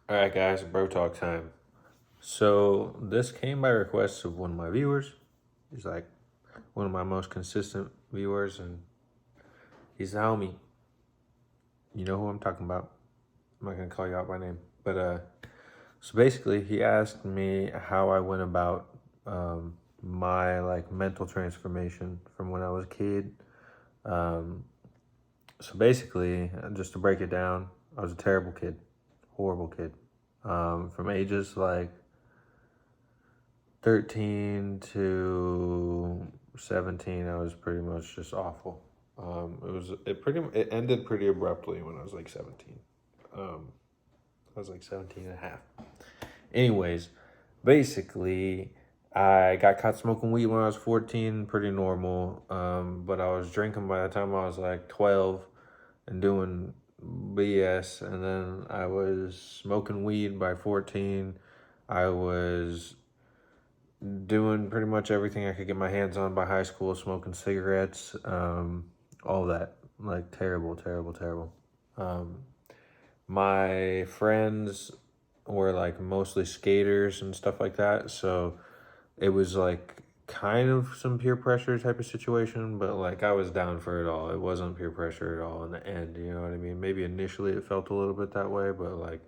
All right, guys, bro talk time. So this came by request of one of my viewers. He's like one of my most consistent viewers, and he's the homie. You know who I'm talking about. I'm not gonna call you out by name, but so basically, he asked me how I went about my like mental transformation from when I was a kid. Um, so basically, just to break it down, I was a terrible kid, horrible kid. From ages like 13 to 17, I was pretty much just awful. It ended pretty abruptly when I was like 17. Um, I was like 17 and a half. Anyways, basically, I got caught smoking weed when I was 14, pretty normal. But I was drinking by the time I was like 12 and doing BS. And then I was smoking weed by 14. I was doing pretty much everything I could get my hands on by high school, smoking cigarettes, all that. Like, terrible, terrible, terrible. Um, my friends were like mostly skaters and stuff like that. So it was like kind of some peer pressure type of situation, but like I was down for it all. It wasn't peer pressure at all in the end, you know what I mean? Maybe initially it felt a little bit that way, but like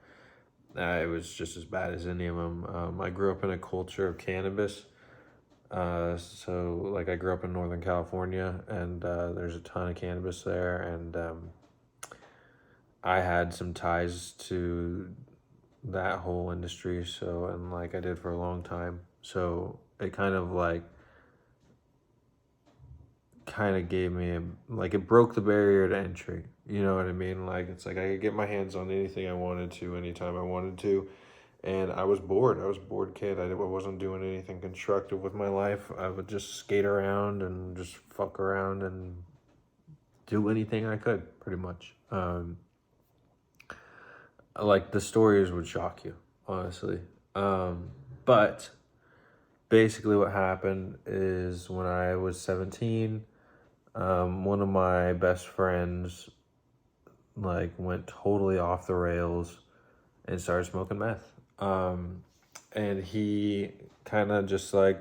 it was just as bad as any of them. I grew up in a culture of cannabis. So like I grew up in Northern California, and there's a ton of cannabis there, and I had some ties to that whole industry. So, and like I did for a long time. So it kind of gave me like it broke the barrier to entry. You know what I mean? Like it's like I could get my hands on anything I wanted to anytime I wanted to, and I was bored. I was a bored kid. I wasn't doing anything constructive with my life. I would just skate around and just fuck around and do anything I could, pretty much. Like the stories would shock you, honestly. But basically, what happened is when I was 17, one of my best friends like went totally off the rails and started smoking meth. And he kind of just like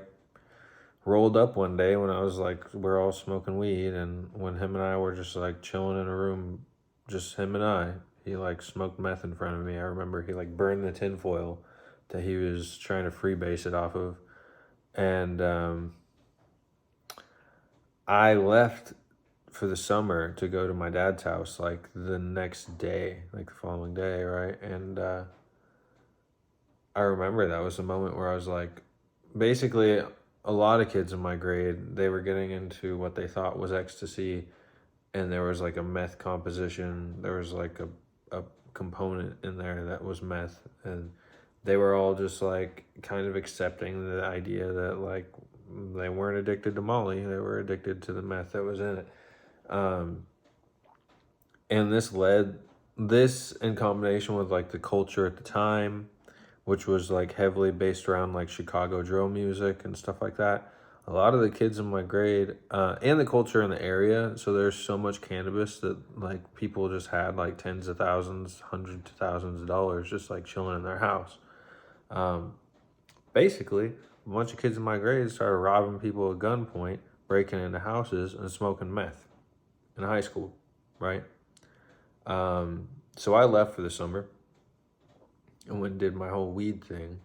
rolled up one day when I was like, we're all smoking weed, and when him and I were just like chilling in a room, just him and I, he like smoked meth in front of me. I remember he like burned the tinfoil that he was trying to freebase it off of, and I left for the summer to go to my dad's house like the next day, like the following day, right? And I remember that was the moment where I was like, basically, a lot of kids in my grade, they were getting into what they thought was ecstasy, and there was like a meth composition. There was like a component in there that was meth, and they were all just like kind of accepting the idea that like they weren't addicted to Molly, they were addicted to the meth that was in it. Um, and this in combination with like the culture at the time, which was like heavily based around like Chicago drill music and stuff like that. A lot of the kids in my grade and the culture in the area, so there's so much cannabis that like people just had like tens of thousands, hundreds of thousands of dollars just like chilling in their house. Um, Basically, a bunch of kids in my grade started robbing people at gunpoint, breaking into houses, and smoking meth in high school, right? So I left for the summer and went and did my whole weed thing.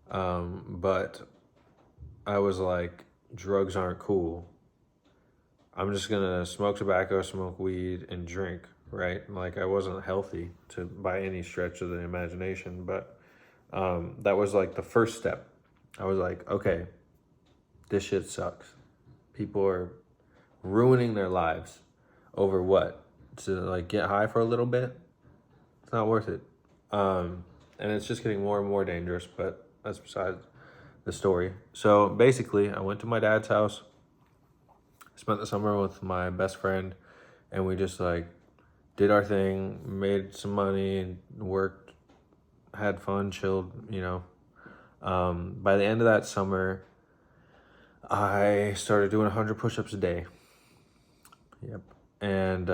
But I was like, drugs aren't cool. I'm just gonna smoke tobacco, smoke weed, and drink, right? Like I wasn't healthy to by any stretch of the imagination, but that was like the first step. I was like, okay, this shit sucks. People are ruining their lives over what? To like get high for a little bit? It's not worth it. And it's just getting more and more dangerous, but that's besides the story. So basically, I went to my dad's house, spent the summer with my best friend, and we just like did our thing, made some money, and worked, had fun, chilled, you know. By the end of that summer, I started doing 100 push ups a day. Yep. And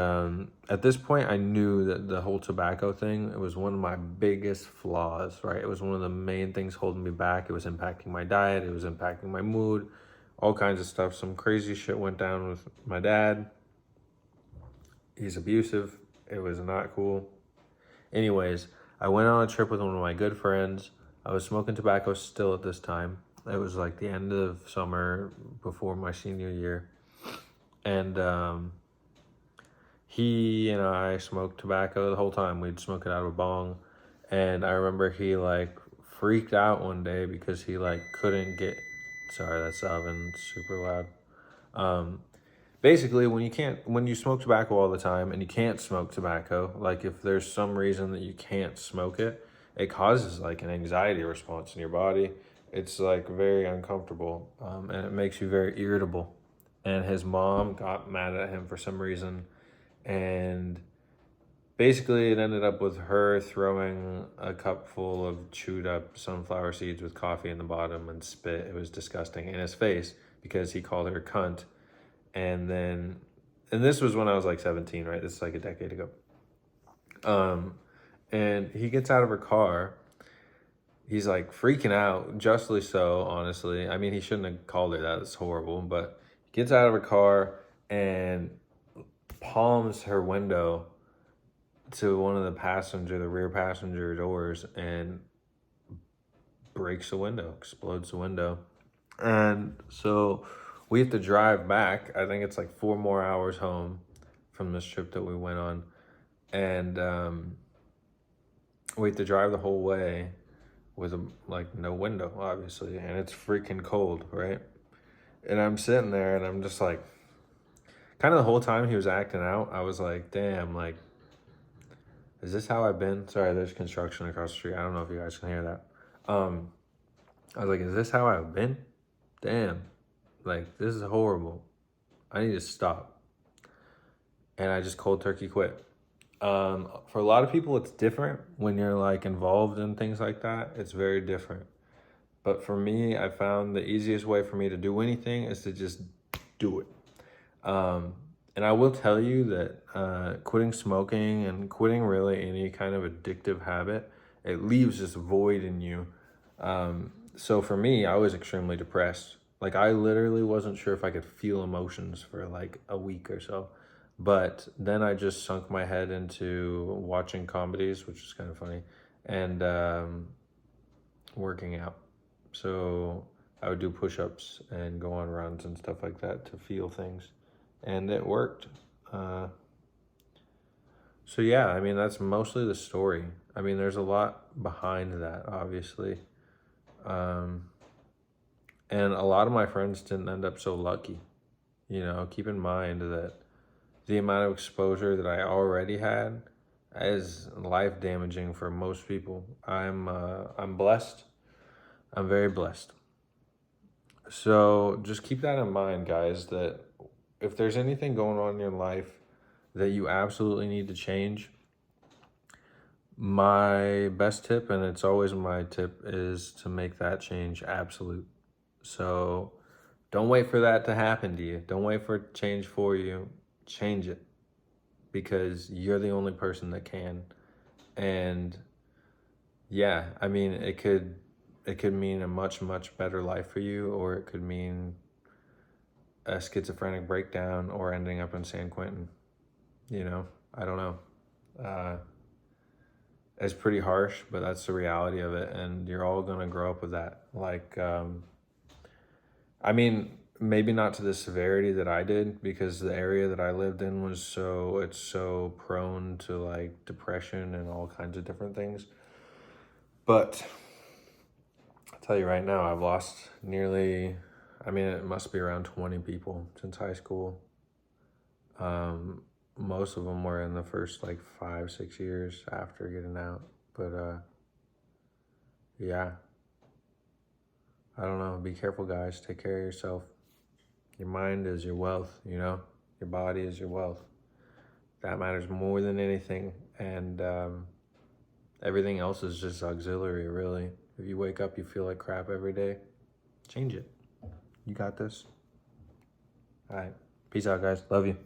at this point, I knew that the whole tobacco thing, it was one of my biggest flaws, right? It was one of the main things holding me back. It was impacting my diet. It was impacting my mood, all kinds of stuff. Some crazy shit went down with my dad. He's abusive. It was not cool. Anyways, I went on a trip with one of my good friends. I was smoking tobacco still at this time. It was like the end of summer before my senior year. And he and I smoked tobacco the whole time. We'd smoke it out of a bong. And I remember he like freaked out one day because he like couldn't get, sorry, that's the oven, it's super loud. Basically, when you smoke tobacco all the time and you can't smoke tobacco, like if there's some reason that you can't smoke it, it causes like an anxiety response in your body. It's like very uncomfortable, and it makes you very irritable. And his mom got mad at him for some reason, and basically it ended up with her throwing a cup full of chewed up sunflower seeds with coffee in the bottom and spit. It was disgusting, in his face, because he called her cunt. And then, and this was when I was like 17, right? This is like a decade ago. And he gets out of her car. He's like freaking out, justly so, honestly. I mean, he shouldn't have called her that. That's horrible. But he gets out of her car and palms her window to one of the rear passenger doors, and breaks the window, explodes the window. And so we have to drive back. I think it's like 4 more hours home from this trip that we went on. And we have to drive the whole way with like no window, obviously. And it's freaking cold, right? And I'm sitting there and I'm just like, kind of the whole time he was acting out, I was like, damn, like, is this how I've been? Sorry, there's construction across the street. I don't know if you guys can hear that. I was like, is this how I've been? Damn, like, this is horrible. I need to stop. And I just cold turkey quit. For a lot of people, it's different when you're like involved in things like that. It's very different. But for me, I found the easiest way for me to do anything is to just do it. And I will tell you that quitting smoking and quitting really any kind of addictive habit, it leaves this void in you. So for me, I was extremely depressed. Like I literally wasn't sure if I could feel emotions for like a week or so. But then I just sunk my head into watching comedies, which is kind of funny, and working out. So I would do push-ups and go on runs and stuff like that to feel things. And it worked. So yeah, I mean, that's mostly the story. I mean, there's a lot behind that, obviously. And a lot of my friends didn't end up so lucky. You know, keep in mind that the amount of exposure that I already had is life damaging for most people. I'm blessed. I'm very blessed. So just keep that in mind, guys, that if there's anything going on in your life that you absolutely need to change, my best tip, and it's always my tip, is to make that change absolute. So don't wait for that to happen to you. Don't wait for change for you. Change it, because you're the only person that can. And yeah, I mean, it could mean a much better life for you, or it could mean a schizophrenic breakdown or ending up in San Quentin. You know, I don't know. It's pretty harsh, but that's the reality of it, and you're all gonna grow up with that. Like, I mean, maybe not to the severity that I did, because the area that I lived in was it's so prone to like depression and all kinds of different things. But I'll tell you right now, I've lost nearly, I mean, it must be around 20 people since high school. Most of them were in the first like 5-6 years after getting out. But yeah, I don't know. Be careful, guys. Take care of yourself. Your mind is your wealth, you know? Your body is your wealth. That matters more than anything. And everything else is just auxiliary, really. If you wake up, you feel like crap every day, change it. You got this. All right. Peace out, guys. Love you.